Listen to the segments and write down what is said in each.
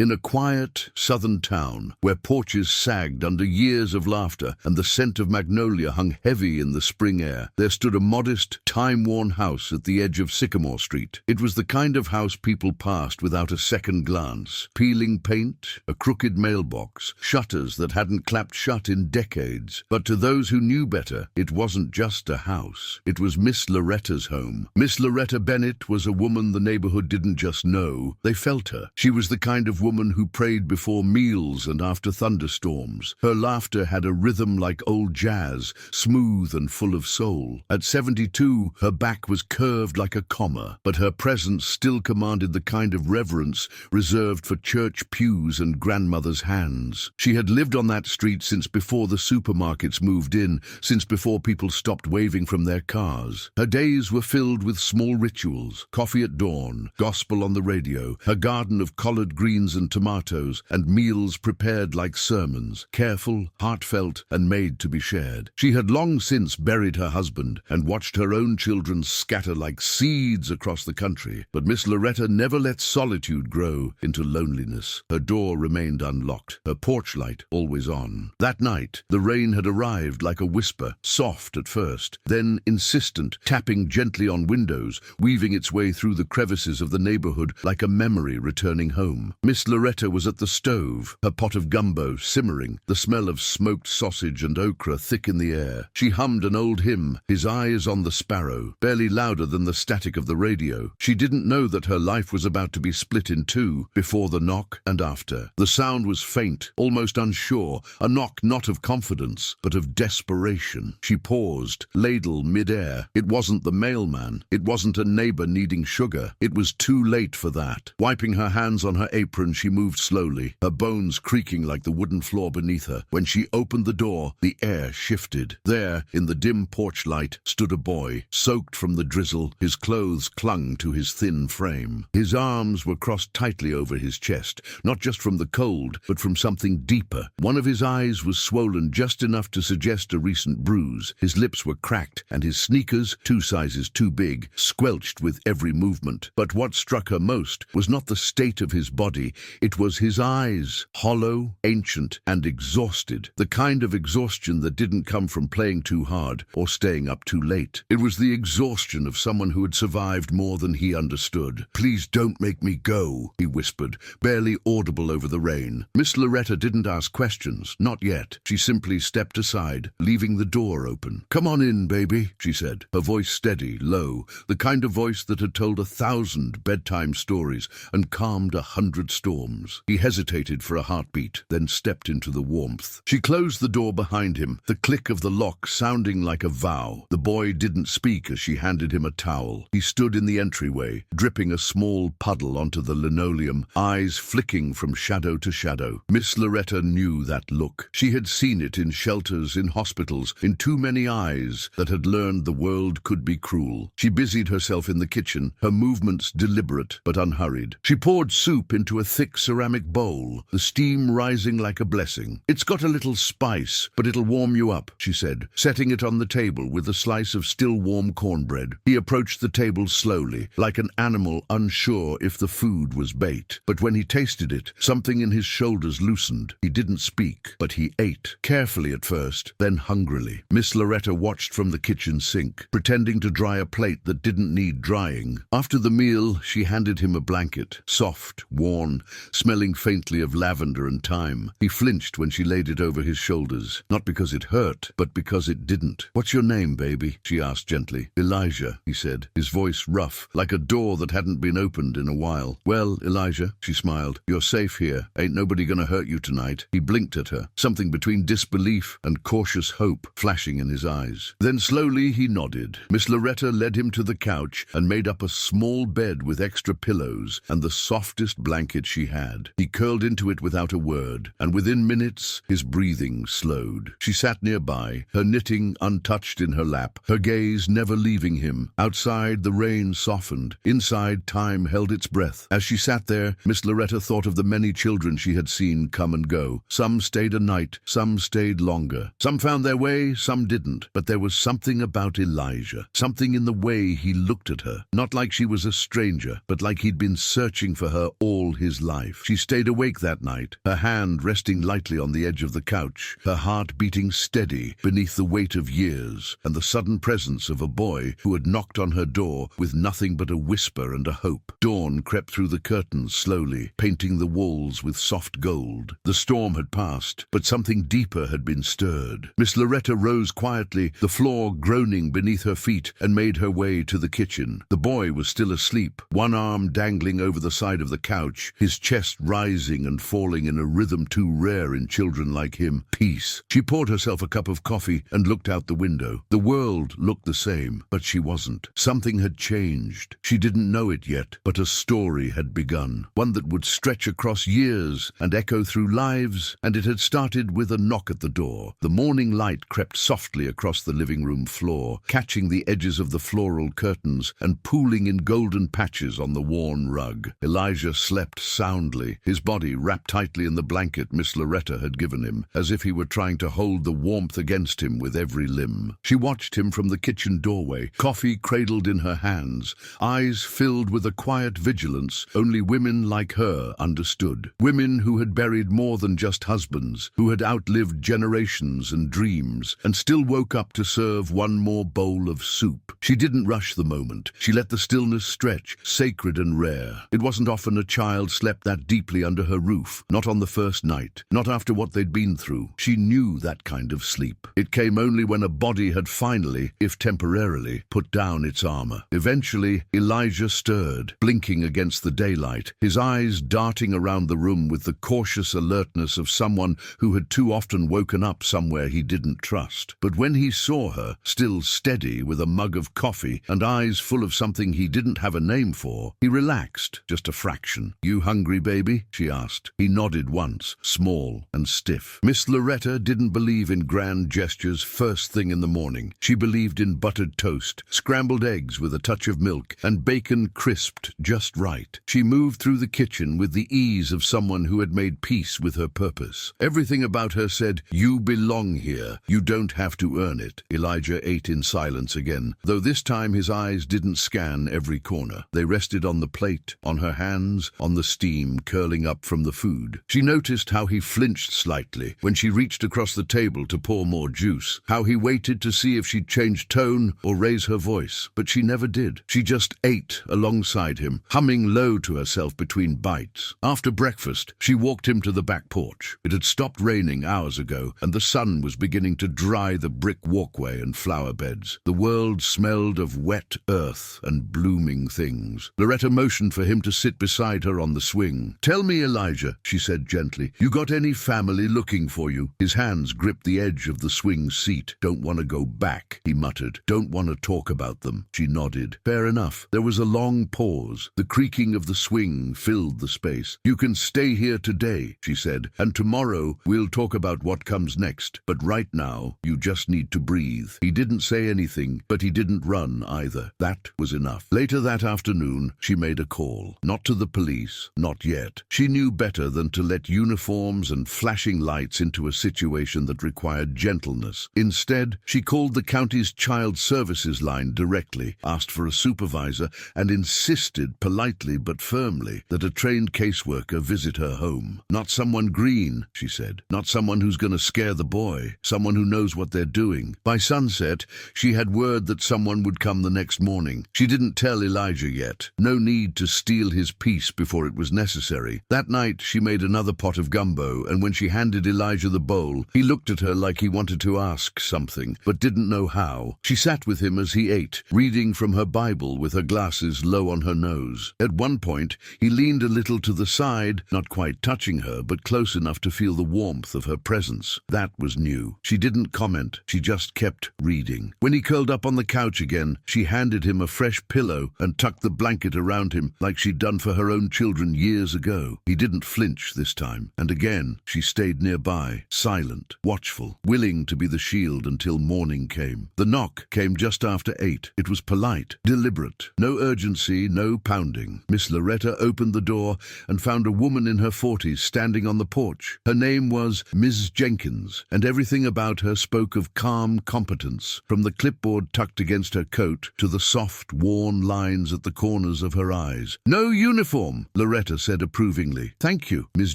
In a quiet, southern town, where porches sagged under years of laughter and the scent of magnolia hung heavy in the spring air, there stood a modest, time-worn house at the edge of Sycamore Street. It was the kind of house people passed without a second glance. Peeling paint, a crooked mailbox, shutters that hadn't clapped shut in decades. But to those who knew better, it wasn't just a house. It was Miss Loretta's home. Miss Loretta Bennett was a woman the neighborhood didn't just know, they felt her. She was the kind of woman who prayed before meals and after thunderstorms. Her laughter had a rhythm like old jazz, smooth and full of soul. At 72, her back was curved like a comma, but her presence still commanded the kind of reverence reserved for church pews and grandmother's hands. She had lived on that street since before the supermarkets moved in, since before people stopped waving from their cars. Her days were filled with small rituals: coffee at dawn, gospel on the radio, her garden of collard greens and tomatoes, and meals prepared like sermons, careful, heartfelt, and made to be shared. She had long since buried her husband and watched her own children scatter like seeds across the country. But Miss Loretta never let solitude grow into loneliness. Her door remained unlocked, her porch light always on. That night, the rain had arrived like a whisper, soft at first, then insistent, tapping gently on windows, weaving its way through the crevices of the neighborhood like a memory returning home. Miss Loretta was at the stove, her pot of gumbo simmering, the smell of smoked sausage and okra thick in the air. She hummed an old hymn, His Eyes on the Sparrow, barely louder than the static of the radio. She didn't know that her life was about to be split in two, before the knock and after. The sound was faint, almost unsure, a knock not of confidence, but of desperation. She paused, ladle mid-air. It wasn't the mailman. It wasn't a neighbor needing sugar. It was too late for that. Wiping her hands on her apron, she moved slowly, her bones creaking like the wooden floor beneath her. When she opened the door, the air shifted. There, in the dim porch light, stood a boy, soaked from the drizzle. His clothes clung to his thin frame. His arms were crossed tightly over his chest, not just from the cold, but from something deeper. One of his eyes was swollen just enough to suggest a recent bruise. His lips were cracked, and his sneakers, 2 sizes too big, squelched with every movement. But what struck her most was not the state of his body, it was his eyes, hollow, ancient, and exhausted. The kind of exhaustion that didn't come from playing too hard or staying up too late. It was the exhaustion of someone who had survived more than he understood. "Please don't make me go," he whispered, barely audible over the rain. Miss Loretta didn't ask questions, not yet. She simply stepped aside, leaving the door open. "Come on in, baby," she said, her voice steady, low, the kind of voice that had told 1,000 bedtime stories and calmed 100 storms. He hesitated for a heartbeat, then stepped into the warmth. She closed the door behind him, the click of the lock sounding like a vow. The boy didn't speak as she handed him a towel. He stood in the entryway, dripping a small puddle onto the linoleum, eyes flicking from shadow to shadow. Miss Loretta knew that look. She had seen it in shelters, in hospitals, in too many eyes that had learned the world could be cruel. She busied herself in the kitchen, her movements deliberate but unhurried. She poured soup into a thick ceramic bowl, the steam rising like a blessing. "It's got a little spice, but it'll warm you up," she said, setting it on the table with a slice of still-warm cornbread. He approached the table slowly, like an animal unsure if the food was bait. But when he tasted it, something in his shoulders loosened. He didn't speak, but he ate, carefully at first, then hungrily. Miss Loretta watched from the kitchen sink, pretending to dry a plate that didn't need drying. After the meal, she handed him a blanket, soft, worn, smelling faintly of lavender and thyme. He flinched when she laid it over his shoulders, not because it hurt, but because it didn't. "What's your name, baby?" she asked gently. "Elijah," he said, his voice rough, like a door that hadn't been opened in a while. "Well, Elijah," she smiled, "you're safe here. Ain't nobody gonna hurt you tonight." He blinked at her, something between disbelief and cautious hope flashing in his eyes. Then slowly he nodded. Miss Loretta led him to the couch and made up a small bed with extra pillows and the softest blanket she had. He curled into it without a word, and within minutes his breathing slowed. She sat nearby, her knitting untouched in her lap, her gaze never leaving him. Outside, the rain softened. Inside, time held its breath. As she sat there, Miss Loretta thought of the many children she had seen come and go. Some stayed a night, some stayed longer. Some found their way, some didn't. But there was something about Elijah, something in the way he looked at her. Not like she was a stranger, but like he'd been searching for her all his life. life. She stayed awake that night, her hand resting lightly on the edge of the couch, her heart beating steady beneath the weight of years and the sudden presence of a boy who had knocked on her door with nothing but a whisper and a hope. Dawn crept through the curtains slowly, painting the walls with soft gold. The storm had passed, but something deeper had been stirred. Miss Loretta rose quietly, the floor groaning beneath her feet, and made her way to the kitchen. The boy was still asleep, one arm dangling over the side of the couch, his chest rising and falling in a rhythm too rare in children like him. Peace. She poured herself a cup of coffee and looked out the window. The world looked the same, but she wasn't. Something had changed. She didn't know it yet, but a story had begun, one that would stretch across years and echo through lives, and it had started with a knock at the door. The morning light crept softly across the living room floor, catching the edges of the floral curtains and pooling in golden patches on the worn rug. Elijah slept soundly, his body wrapped tightly in the blanket Miss Loretta had given him, as if he were trying to hold the warmth against him with every limb. She watched him from the kitchen doorway, coffee cradled in her hands, eyes filled with a quiet vigilance only women like her understood. Women who had buried more than just husbands, who had outlived generations and dreams, and still woke up to serve one more bowl of soup. She didn't rush the moment. She let the stillness stretch, sacred and rare. It wasn't often a child slept that deeply under her roof, not on the first night, not after what they'd been through. She knew that kind of sleep. It came only when a body had finally, if temporarily, put down its armor. Eventually, Elijah stirred, blinking against the daylight, his eyes darting around the room with the cautious alertness of someone who had too often woken up somewhere he didn't trust. But when he saw her, still steady with a mug of coffee and eyes full of something he didn't have a name for, he relaxed, just a fraction. "You hungry, baby?" she asked. He nodded once, small and stiff. Miss Loretta didn't believe in grand gestures first thing in the morning. She believed in buttered toast, scrambled eggs with a touch of milk, and bacon crisped just right. She moved through the kitchen with the ease of someone who had made peace with her purpose. Everything about her said, "You belong here. You don't have to earn it." Elijah ate in silence again, though this time his eyes didn't scan every corner. They rested on the plate, on her hands, on the steam curling up from the food. She noticed how he flinched slightly when she reached across the table to pour more juice, how he waited to see if she'd change tone or raise her voice, but she never did. She just ate alongside him, humming low to herself between bites. After breakfast, she walked him to the back porch. It had stopped raining hours ago, and the sun was beginning to dry the brick walkway and flower beds. The world smelled of wet earth and blooming things. Loretta motioned for him to sit beside her on the swing. "Tell me, Elijah," she said gently, "you got any family looking for you?" His hands gripped the edge of the swing seat. "Don't want to go back," he muttered. "Don't want to talk about them." She nodded. "Fair enough." There was a long pause. The creaking of the swing filled the space. "You can stay here today," she said, "and tomorrow we'll talk about what comes next. But right now, you just need to breathe." He didn't say anything, but he didn't run either. That was enough. Later that afternoon, she made a call. Not to the police, not yet. She knew better than to let uniforms and flashing lights into a situation that required gentleness. Instead, she called the county's child services line directly, asked for a supervisor, and insisted politely but firmly that a trained caseworker visit her home. "Not someone green," she said. "Not someone who's going to scare the boy. Someone who knows what they're doing." By sunset, she had word that someone would come the next morning. She didn't tell Elijah yet. No need to steal his peace before it was necessary. That night, she made another pot of gumbo, and when she handed Elijah the bowl, he looked at her like he wanted to ask something, but didn't know how. She sat with him as he ate, reading from her Bible with her glasses low on her nose. At one point, he leaned a little to the side, not quite touching her, but close enough to feel the warmth of her presence. That was new. She didn't comment. She just kept reading. When he curled up on the couch again, she handed him a fresh pillow and tucked the blanket around him like she'd done for her own children years ago. He didn't flinch this time. And again, she stayed nearby, silent, watchful, willing to be the shield until morning came. The knock came just after 8. It was polite, deliberate. No urgency, no pounding. Miss Loretta opened the door and found a woman in her 40s standing on the porch. Her name was Ms. Jenkins, and everything about her spoke of calm competence, from the clipboard tucked against her coat to the soft, worn lines at the corners of her eyes. "No uniform," Loretta Loretta said approvingly. "Thank you." Miss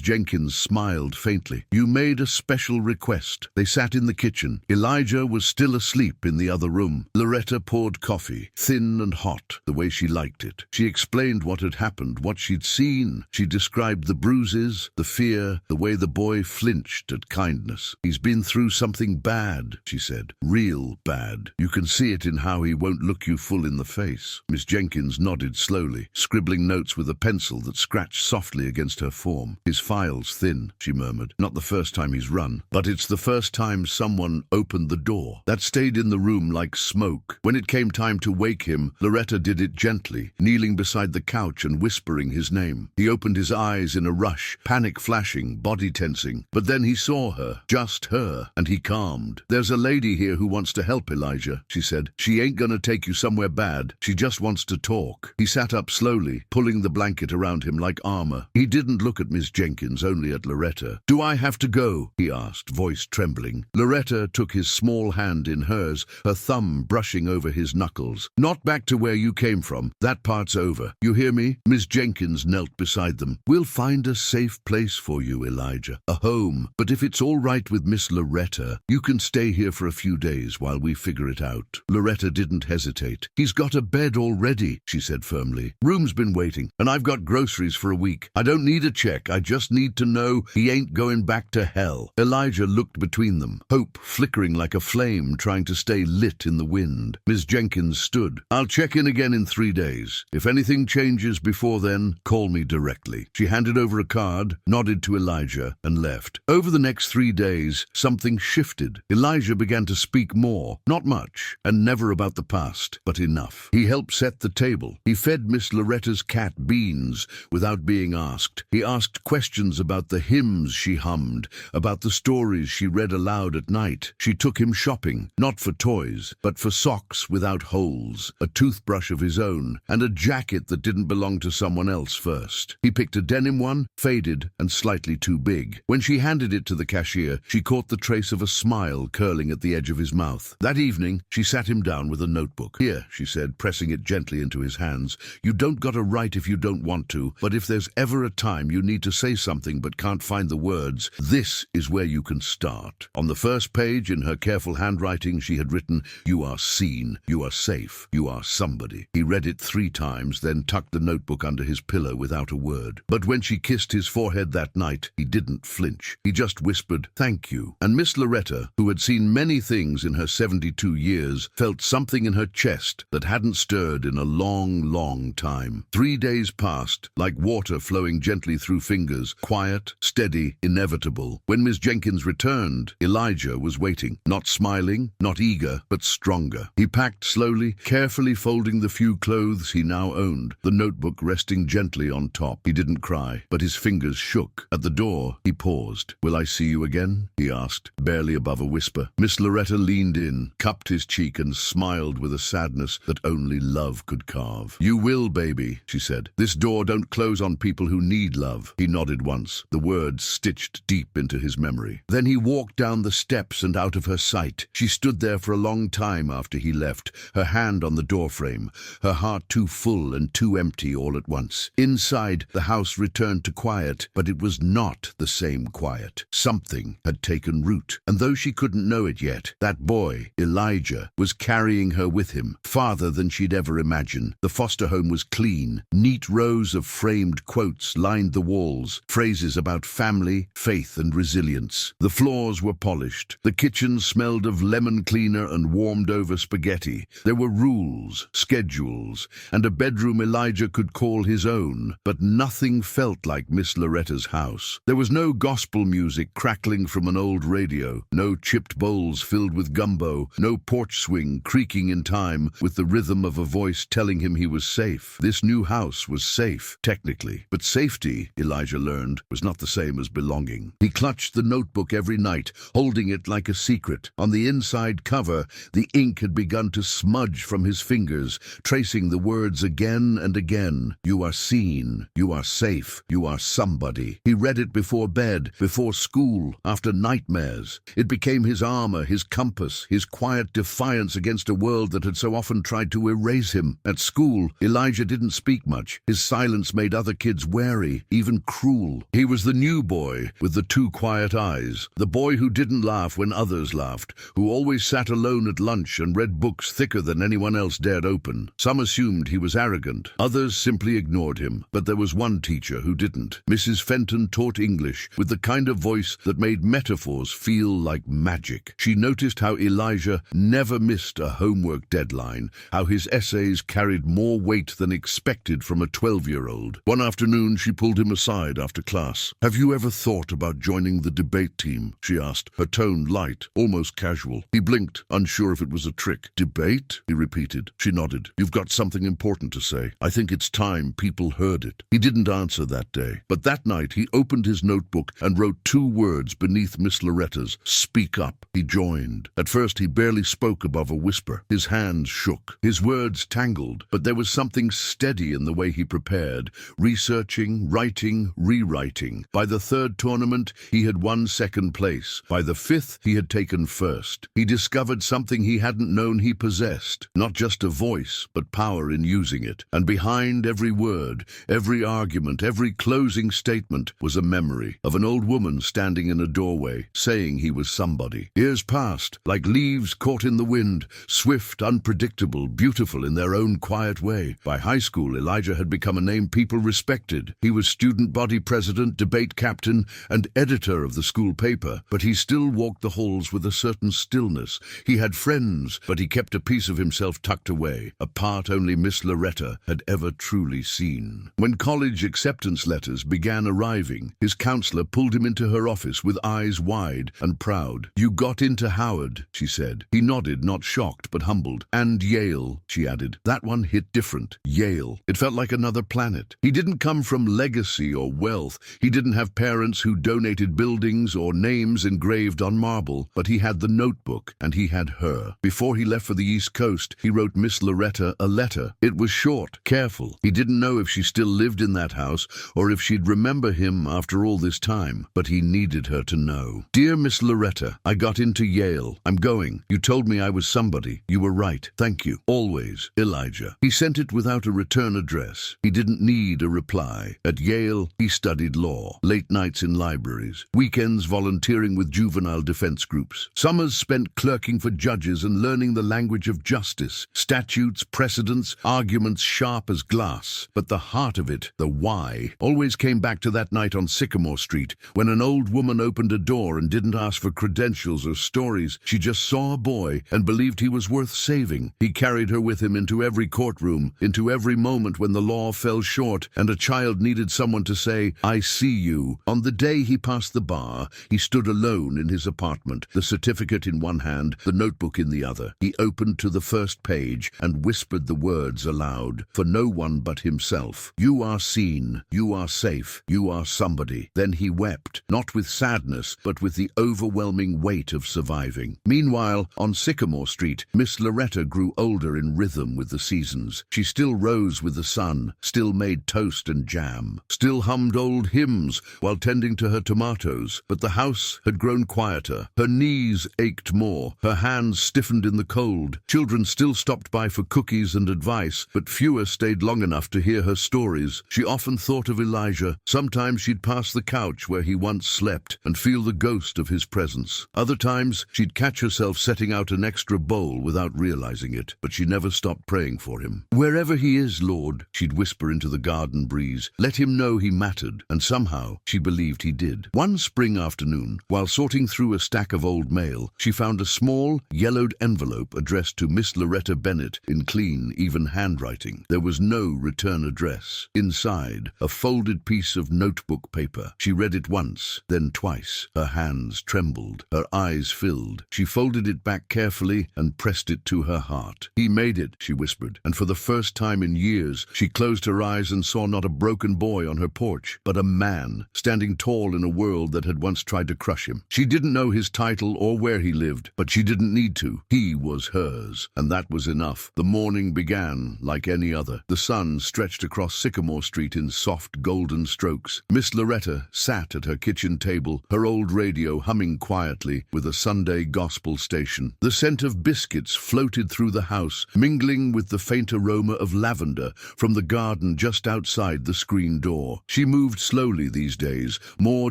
Jenkins smiled faintly. "You made a special request." They sat in the kitchen. Elijah was still asleep in the other room. Loretta poured coffee, thin and hot, the way she liked it. She explained what had happened, what she'd seen. She described the bruises, the fear, the way the boy flinched at kindness. "He's been through something bad," she said. "Real bad. You can see it in how he won't look you full in the face." Miss Jenkins nodded slowly, scribbling notes with a pencil that scratched softly against her form. "His file's thin," she murmured. "Not the first time he's run, but it's the first time someone opened the door. That stayed in the room like smoke. When it came time to wake him, Loretta did it gently, kneeling beside the couch and whispering his name. He opened his eyes in a rush, panic flashing, body tensing. But then he saw her, just her, and he calmed. "There's a lady here who wants to help, Elijah," she said. "She ain't gonna take you somewhere bad. She just wants to talk." He sat up slowly, pulling the blanket around him like armor. He didn't look at Miss Jenkins, only at Loretta. "Do I have to go?" he asked, voice trembling. Loretta took his small hand in hers, her thumb brushing over his knuckles. "Not back to where you came from. That part's over. You hear me?" Miss Jenkins knelt beside them. "We'll find a safe place for you, Elijah. A home. But if it's all right with Miss Loretta, you can stay here for a few days while we figure it out." Loretta didn't hesitate. "He's got a bed already," she said firmly. "Room's been waiting, and I've got groceries for a week. I don't need a check. I just need to know he ain't going back to hell." Elijah looked between them, hope flickering like a flame trying to stay lit in the wind. Miss Jenkins stood. "I'll check in again in 3 days. If anything changes before then, call me directly." She handed over a card, nodded to Elijah, and left. Over the next 3 days, something shifted. Elijah began to speak more, not much, and never about the past, but enough. He helped set the table. He fed Miss Loretta's cat beans without being asked. He asked questions about the hymns she hummed, about the stories she read aloud at night. She took him shopping, not for toys, but for socks without holes, a toothbrush of his own, and a jacket that didn't belong to someone else first. He picked a denim one, faded and slightly too big. When she handed it to the cashier, she caught the trace of a smile curling at the edge of his mouth. That evening, she sat him down with a notebook. "Here," she said, pressing it gently into his hands. "You don't gotta write if you don't want to, but if there's ever a time you need to say something but can't find the words, this is where you can start." On the first page, in her careful handwriting, she had written, "You are seen, you are safe, you are somebody." He read it 3 times, then tucked the notebook under his pillow without a word. But when she kissed his forehead that night, he didn't flinch. He just whispered, "Thank you." And Miss Loretta, who had seen many things in her 72 years, felt something in her chest that hadn't stirred in a long, long time. 3 days passed, like water flowing gently through fingers, quiet, steady, inevitable. When Miss Jenkins returned, Elijah was waiting, not smiling, not eager, but stronger. He packed slowly, carefully folding the few clothes he now owned, the notebook resting gently on top. He didn't cry, but his fingers shook. At the door, he paused. "Will I see you again?" he asked, barely above a whisper. Miss Loretta leaned in, cupped his cheek, and smiled with a sadness that only love could carve. "You will, baby," she said. "This door don't close on people who need love." He nodded once, the words stitched deep into his memory. Then he walked down the steps and out of her sight. She stood there for a long time after he left, her hand on the doorframe, her heart too full and too empty all at once. Inside, the house returned to quiet, but it was not the same quiet. Something had taken root, and though she couldn't know it yet, that boy, Elijah, was carrying her with him, farther than she'd ever imagined. The foster home was clean. Neat rows of framed quotes lined the walls, phrases about family, faith, and resilience. The floors were polished. The kitchen smelled of lemon cleaner and warmed-over spaghetti. There were rules, schedules, and a bedroom Elijah could call his own, but nothing felt like Miss Loretta's house. There was no gospel music crackling from an old radio, no chipped bowls filled with gumbo, no porch swing creaking in time with the rhythm of a voice telling him he was safe. This new house was safe, technically, but safety, Elijah learned, was not the same as belonging. He clutched the notebook every night, holding it like a secret. On the inside cover, the ink had begun to smudge from his fingers, tracing the words again and again. "You are seen, you are safe, you are somebody." He read it before bed, before school, after nightmares. It became his armor, his compass, his quiet defiance against a world that had so often tried to erase him. At school, Elijah didn't speak much. His silence made others other kids wary, even cruel. He was the new boy with the two quiet eyes, the boy who didn't laugh when others laughed, who always sat alone at lunch and read books thicker than anyone else dared open. Some assumed he was arrogant, others simply ignored him, but there was one teacher who didn't. Mrs. Fenton taught English with the kind of voice that made metaphors feel like magic. She noticed how Elijah never missed a homework deadline, how his essays carried more weight than expected from a 12-year-old. One afternoon, she pulled him aside after class. "Have you ever thought about joining the debate team?" she asked, her tone light, almost casual. He blinked, unsure if it was a trick. "Debate?" he repeated. She nodded. "You've got something important to say. I think it's time people heard it." He didn't answer that day, but that night he opened his notebook and wrote 2 words beneath Miss Loretta's, "Speak up." He joined. At first he barely spoke above a whisper. His hands shook. His words tangled, but there was something steady in the way he prepared, researching, writing, rewriting. By the 3rd tournament, he had won 2nd place. By the 5th, he had taken 1st. He discovered something he hadn't known he possessed. Not just a voice, but power in using it. And behind every word, every argument, every closing statement was a memory of an old woman standing in a doorway, saying he was somebody. Years passed, like leaves caught in the wind, swift, unpredictable, beautiful in their own quiet way. By high school, Elijah had become a name people respected. He was student body president, debate captain, and editor of the school paper, but he still walked the halls with a certain stillness. He had friends, but he kept a piece of himself tucked away, a part only Miss Loretta had ever truly seen. When college acceptance letters began arriving, his counselor pulled him into her office with eyes wide and proud. "You got into Howard," she said. He nodded, not shocked, but humbled. "And Yale," she added. That one hit different. Yale. It felt like another planet. He didn't come from legacy or wealth. He didn't have parents who donated buildings or names engraved on marble, but he had the notebook, and he had her. Before he left for the East Coast, he wrote Miss Loretta a letter. It was short, careful. He didn't know if she still lived in that house or if she'd remember him after all this time, but he needed her to know. "Dear Miss Loretta, I got into Yale. I'm going. You told me I was somebody. You were right. Thank you. Always, Elijah." He sent it without a return address. He didn't need a reply. At Yale, he studied law, late nights in libraries, weekends volunteering with juvenile defense groups, summers spent clerking for judges and learning the language of justice, statutes, precedents, arguments sharp as glass. But the heart of it, the why, always came back to that night on Sycamore Street, when an old woman opened a door and didn't ask for credentials or stories. She just saw a boy and believed he was worth saving. He carried her with him into every courtroom, into every moment when the law fell short and a child needed someone to say, "I see you." On the day he passed the bar, he stood alone in his apartment, the certificate in one hand, the notebook in the other. He opened to the first page and whispered the words aloud, for no one but himself. "You are seen, you are safe, you are somebody." Then he wept, not with sadness, but with the overwhelming weight of surviving. Meanwhile, on Sycamore Street, Miss Loretta grew older in rhythm with the seasons. She still rose with the sun, still made toast and jam, still hummed old hymns while tending to her tomatoes. But the house had grown quieter. Her knees ached more, her hands stiffened in the cold. Children still stopped by for cookies and advice, but fewer stayed long enough to hear her stories. She often thought of Elijah. Sometimes she'd pass the couch where he once slept and feel the ghost of his presence. Other times, she'd catch herself setting out an extra bowl without realizing it, but she never stopped praying for him. "Wherever he is, Lord," she'd whisper into the garden breeze, "let him know he mattered." And somehow, she believed he did. One spring afternoon, while sorting through a stack of old mail, she found a small, yellowed envelope addressed to Miss Loretta Bennett in clean, even handwriting. There was no return address. Inside, a folded piece of notebook paper. She read it once, then twice. Her hands trembled. Her eyes filled. She folded it back carefully and pressed it to her heart. "He made it," she whispered, and for the first time in years, she closed her eyes and saw not a broken boy on her porch, but a man, standing tall in a world that had once tried to crush him. She didn't know his title or where he lived, but she didn't need to. He was hers, and that was enough. The morning began like any other. The sun stretched across Sycamore Street in soft golden strokes. Miss Loretta sat at her kitchen table, her old radio humming quietly with a Sunday gospel station. The scent of biscuits floated through the house, mingling with the faint aroma of lavender from the garden just outside outside the screen door. She moved slowly these days, more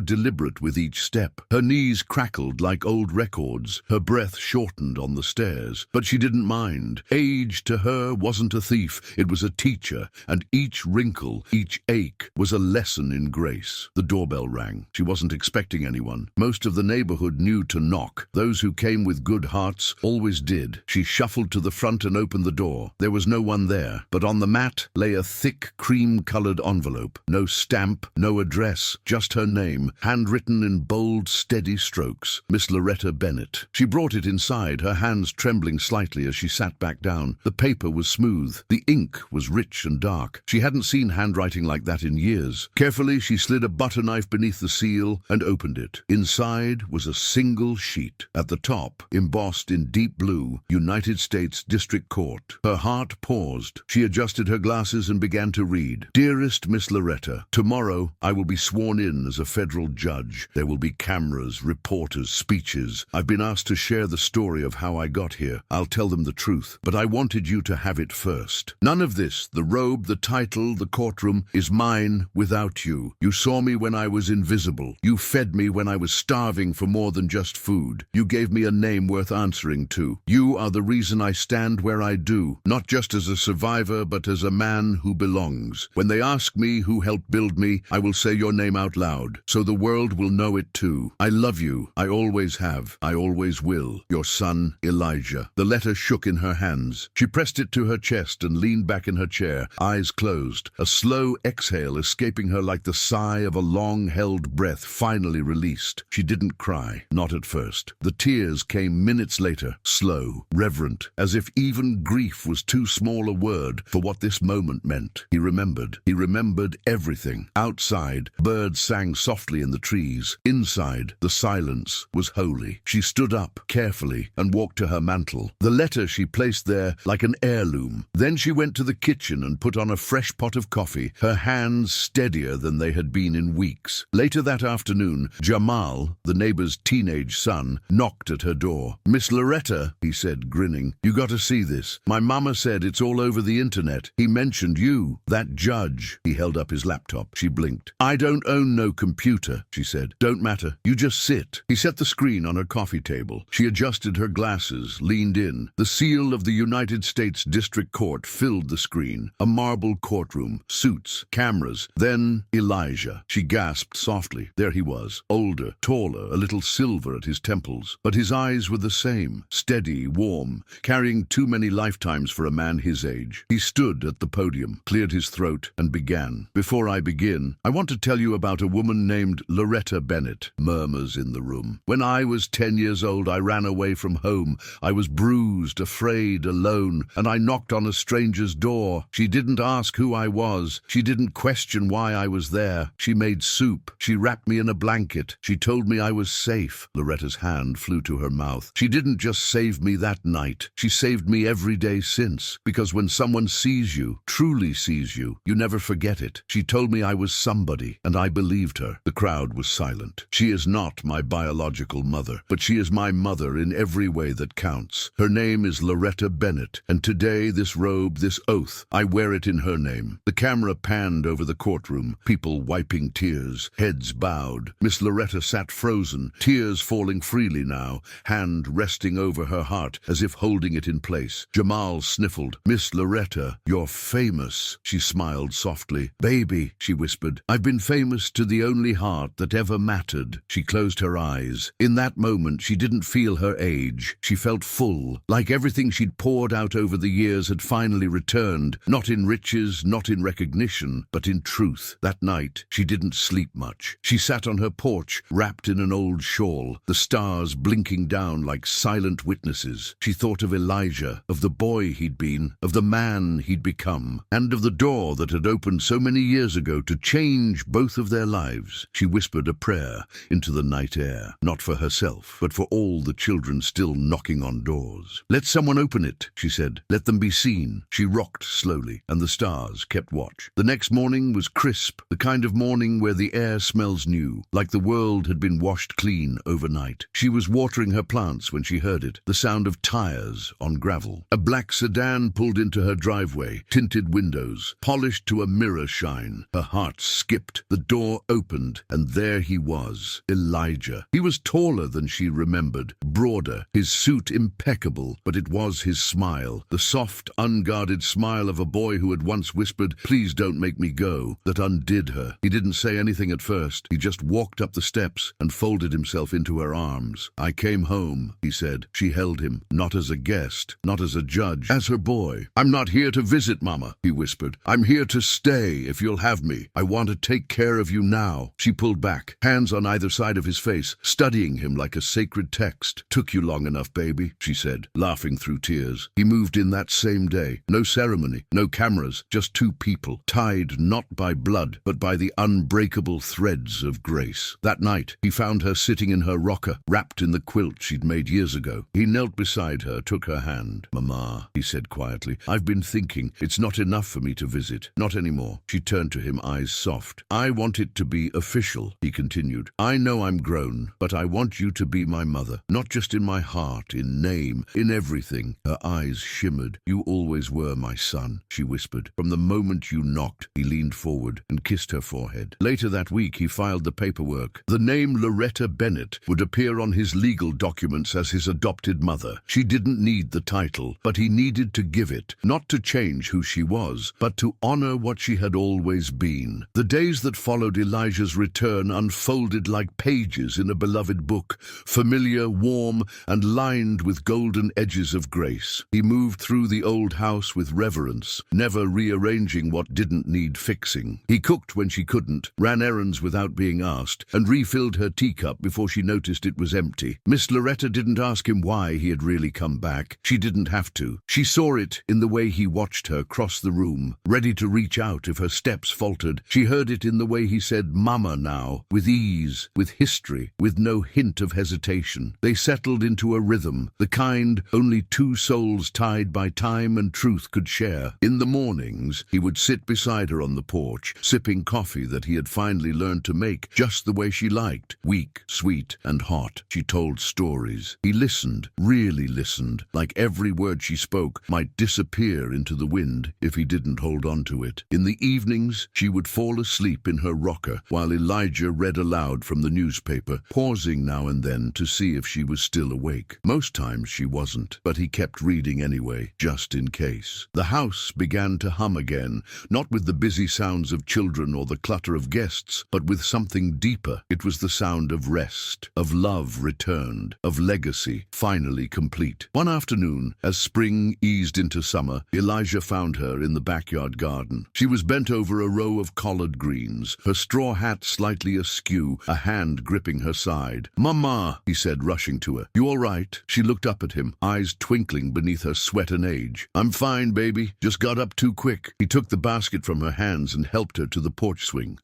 deliberate with each step. Her knees crackled like old records, her breath shortened on the stairs. But she didn't mind. Age to her wasn't a thief, it was a teacher, and each wrinkle, each ache was a lesson in grace. The doorbell rang. She wasn't expecting anyone. Most of the neighborhood knew to knock. Those who came with good hearts always did. She shuffled to the front and opened the door. There was no one there, but on the mat lay a thick cream-colored envelope. No stamp, no address, just her name, handwritten in bold, steady strokes. Miss Loretta Bennett. She brought it inside, her hands trembling slightly as she sat back down. The paper was smooth. The ink was rich and dark. She hadn't seen handwriting like that in years. Carefully, she slid a butter knife beneath the seal and opened it. Inside was a single sheet. At the top, embossed in deep blue, United States District Court. Her heart paused. She adjusted her glasses and began to read. Dearest Miss Loretta, tomorrow I will be sworn in as a federal judge. There will be cameras, reporters, speeches. I've been asked to share the story of how I got here. I'll tell them the truth, but I wanted you to have it first. None of this, the robe, the title, the courtroom, is mine without you. You saw me when I was invisible. You fed me when I was starving for more than just food. You gave me a name worth answering to. You are the reason I stand where I do, not just as a survivor, but as a man who belongs. When they ask me who helped build me, I will say your name out loud, so the world will know it too. I love you. I always have. I always will. Your son, Elijah. The letter shook in her hands. She pressed it to her chest and leaned back in her chair, eyes closed, a slow exhale escaping her like the sigh of a long-held breath finally released. She didn't cry, not at first. The tears came minutes later, slow, reverent, as if even grief was too small a word for what this moment meant. He remembered. He remembered everything. Outside, birds sang softly in the trees. Inside, the silence was holy. She stood up carefully and walked to her mantel. The letter she placed there like an heirloom. Then she went to the kitchen and put on a fresh pot of coffee, her hands steadier than they had been in weeks. Later that afternoon, Jamal, the neighbor's teenage son, knocked at her door. Miss Loretta, he said, grinning, you got to see this. My mama said it's all over the internet. He mentioned you, that judge. He held up his laptop. She blinked. I don't own no computer, she said. Don't matter. You just sit. He set the screen on her coffee table. She adjusted her glasses, leaned in. The seal of the United States District Court filled the screen. A marble courtroom, suits, cameras. Then Elijah. She gasped softly. There he was, older, taller, a little silver at his temples. But his eyes were the same, steady, warm, carrying too many lifetimes for a man his age. He stood at the podium, cleared his throat, and began. Before I begin, I want to tell you about a woman named Loretta Bennett. Murmurs in the room. When I was 10 years old, I ran away from home. I was bruised, afraid, alone, and I knocked on a stranger's door. She didn't ask who I was. She didn't question why I was there. She made soup. She wrapped me in a blanket. She told me I was safe. Loretta's hand flew to her mouth. She didn't just save me that night. She saved me every day since. Because when someone sees you, truly sees you, you never forget it. She told me I was somebody, and I believed her. The crowd was silent. She is not my biological mother, but she is my mother in every way that counts. Her name is Loretta Bennett, and today this robe, this oath, I wear it in her name. The camera panned over the courtroom, people wiping tears, heads bowed. Miss Loretta sat frozen, tears falling freely now, hand resting over her heart as if holding it in place. Jamal sniffled. Miss Loretta, you're famous. She smiled softly. Baby, she whispered, I've been famous to the only heart that ever mattered. She closed her eyes. In that moment, she didn't feel her age. She felt full, like everything she'd poured out over the years had finally returned, not in riches, not in recognition, but in truth. That night, she didn't sleep much. She sat on her porch, wrapped in an old shawl, the stars blinking down like silent witnesses. She thought of Elijah, of the boy he'd been, of the man he'd become, and of the door that had opened so many years ago to change both of their lives. She whispered a prayer into the night air, not for herself, but for all the children still knocking on doors. Let someone open it, she said. Let them be seen. She rocked slowly, and the stars kept watch. The next morning was crisp, the kind of morning where the air smells new, like the world had been washed clean overnight. She was watering her plants when she heard it, the sound of tires on gravel. A black sedan pulled into her driveway, tinted windows, polished to into a mirror shine. Her heart skipped. The door opened, and there he was, Elijah. He was taller than she remembered, broader, his suit impeccable, but it was his smile, the soft, unguarded smile of a boy who had once whispered, "Please don't make me go," that undid her. He didn't say anything at first. He just walked up the steps and folded himself into her arms. "I came home," he said. She held him, not as a guest, not as a judge, as her boy. "I'm not here to visit, Mama," he whispered. "I'm here to stay, if you'll have me. I want to take care of you now." She pulled back, hands on either side of his face, studying him like a sacred text. "Took you long enough, baby," she said, laughing through tears. He moved in that same day. No ceremony, no cameras, just two people, tied not by blood, but by the unbreakable threads of grace. That night, he found her sitting in her rocker, wrapped in the quilt she'd made years ago. He knelt beside her, took her hand. "Mama," he said quietly, "I've been thinking. It's not enough for me to visit. Not anymore." She turned to him, eyes soft. "I want it to be official," he continued. "I know I'm grown, but I want you to be my mother. Not just in my heart, in name, in everything." Her eyes shimmered. "You always were my son," she whispered. "From the moment you knocked." He leaned forward and kissed her forehead. Later that week, he filed the paperwork. The name Loretta Bennett would appear on his legal documents as his adopted mother. She didn't need the title, but he needed to give it, not to change who she was, but to honor what she had always been. The days that followed Elijah's return unfolded like pages in a beloved book, familiar, warm, and lined with golden edges of grace. He moved through the old house with reverence, never rearranging what didn't need fixing. He cooked when she couldn't, ran errands without being asked, and refilled her teacup before she noticed it was empty. Miss Loretta didn't ask him why he had really come back. She didn't have to. She saw it in the way he watched her cross the room, ready to reach out if her steps faltered. She heard it in the way he said "Mama" now, with ease, with history, with no hint of hesitation. They settled into a rhythm, the kind only two souls tied by time and truth could share. In the mornings, he would sit beside her on the porch, sipping coffee that he had finally learned to make just the way she liked, weak, sweet, and hot. She told stories. He listened, really listened, like every word she spoke might disappear into the wind if he didn't hold on to it. In the evenings, she would fall asleep in her rocker while Elijah read aloud from the newspaper, pausing now and then to see if she was still awake. Most times she wasn't, but he kept reading anyway, just in case. The house began to hum again, not with the busy sounds of children or the clutter of guests, but with something deeper. It was the sound of rest, of love returned, of legacy finally complete. One afternoon, as spring eased into summer, Elijah found her in the backyard garden. She was bent over a row of collard greens, her straw hat slightly askew, a hand gripping her side. "Mama," he said, rushing to her. "You all right?" She looked up at him, eyes twinkling beneath her sweat and age. "I'm fine, baby. Just got up too quick." He took the basket from her hands and helped her to the porch swing.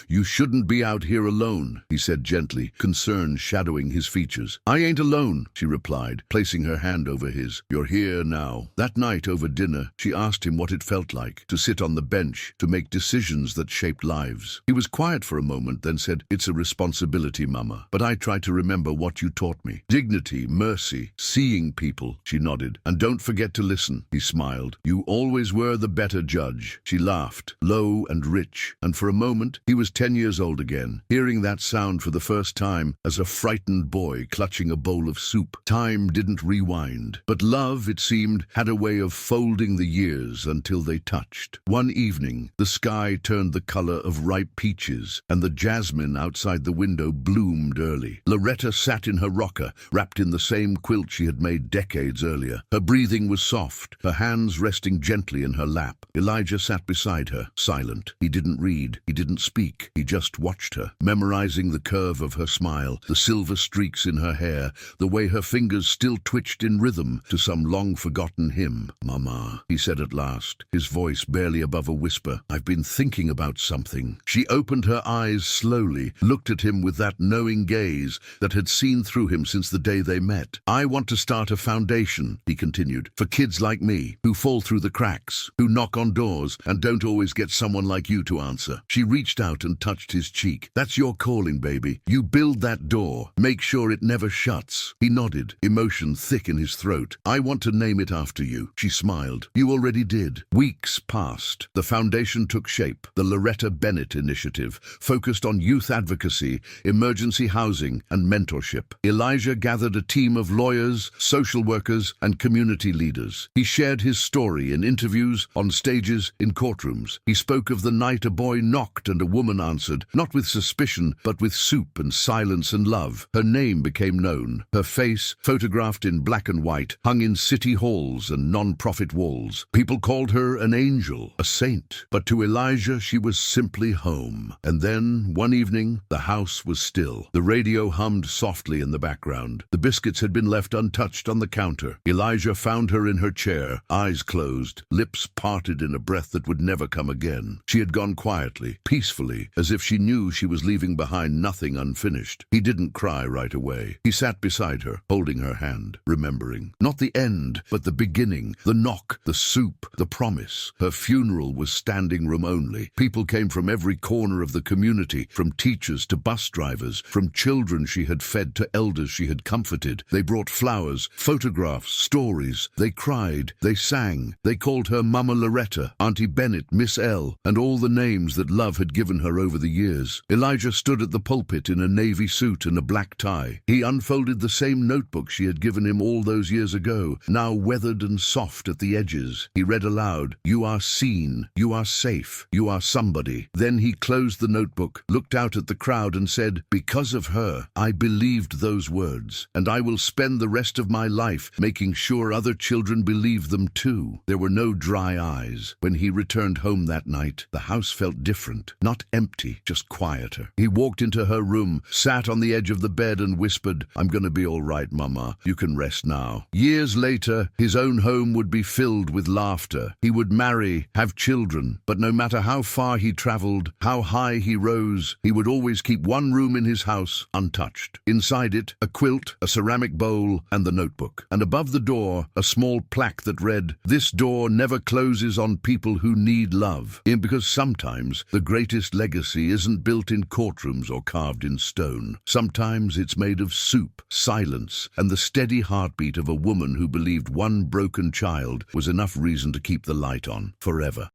"You shouldn't be out here alone," he said gently, concern shadowing his features. "I ain't alone," she replied, placing her hand over his. "You're here now." That night over dinner, she asked him what it felt like to sit on the bench, to make decisions that shaped lives. He was quiet for a moment, then said, "It's a responsibility, Mama, but I try to remember what you taught me. Dignity, mercy, seeing people." She nodded. "And don't forget to listen." He smiled. "You always were the better judge." She laughed, low and rich, and for a moment he was 10 years old again, hearing that sound for the first time as a frightened boy clutching a bowl of soup. Time didn't rewind, but love, it seemed, had a way of folding the years until they touched. One evening, the sky turned the color of ripe peaches, and the jasmine outside the window bloomed early. Loretta sat in her rocker, wrapped in the same quilt she had made decades earlier. Her breathing was soft, her hands resting gently in her lap. Elijah sat beside her, silent. He didn't read, he didn't speak, he just watched her, memorizing the curve of her smile, the silver streaks in her hair, the way her fingers still twitched in rhythm to some long-forgotten hymn. "Mama," he said at last, his voice barely above a whisper, "I've been thinking about something." She opened her eyes slowly, looked at him with that knowing gaze that had seen through him since the day they met. "I want to start a foundation," he continued, "for kids like me, who fall through the cracks, who knock on doors and don't always get someone like you to answer." She reached out and touched his cheek. "That's your calling, baby. You build that door. Make sure it never shuts." He nodded, emotion thick in his throat. "I want to name it after you." She smiled. "You already did." Weeks passed. the foundation took shape. The Loretta Bennett Initiative focused on youth advocacy, emergency housing, and mentorship. Elijah gathered a team of lawyers, social workers, and community leaders. He shared his story in interviews, on stages, in courtrooms. He spoke of the night a boy knocked and a woman answered, not with suspicion, but with soup and silence and love. Her name became known. Her face, photographed in black and white, hung in city halls and non-profit walls. People called her an angel, a saint. But to Elijah, she was simply home. And then, one evening, the house was still. The radio hummed softly in the background. The biscuits had been left untouched on the counter. Elijah found her in her chair, eyes closed, lips parted in a breath that would never come again. She had gone quietly, peacefully, as if she knew she was leaving behind nothing unfinished. He didn't cry right away. He sat beside her, holding her hand, remembering. Not the end, but the beginning, the knock, the soup, the promise. Her funeral was standing room only. People came from every corner of the community, from teachers to bus drivers, from children she had fed to elders she had comforted. They brought flowers, photographs, stories. They cried, they sang. They called her Mama Loretta, Auntie Bennett, Miss L, and all the names that love had given her over the years. Elijah stood at the pulpit in a navy suit and a black tie. He unfolded the same notebook she had given him all those years ago, now weathered and soft at the edges. He read aloud, "You are seen, you are safe, you are somebody." Then he closed the notebook, looked out at the crowd and said, "Because of her, I believed those words, and I will spend the rest of my life making sure other children believe them too." There were no dry eyes. When he returned home that night, the house felt different, not empty, just quieter. He walked into her room, sat on the edge of the bed and whispered, "I'm gonna be all right, Mama. You can rest now." Years later, his own home would be filled with laughter. He would marry, have children, but no matter how far he traveled, how high he rose, he would always keep one room in his house untouched. Inside it, a quilt, a ceramic bowl, and the notebook. And above the door, a small plaque that read, "This door never closes on people who need love." Because sometimes the greatest legacy isn't built in courtrooms or carved in stone. Sometimes it's made of soup, silence, and the steady heartbeat of a woman who believed one broken child was enough reason to keep the light on forever.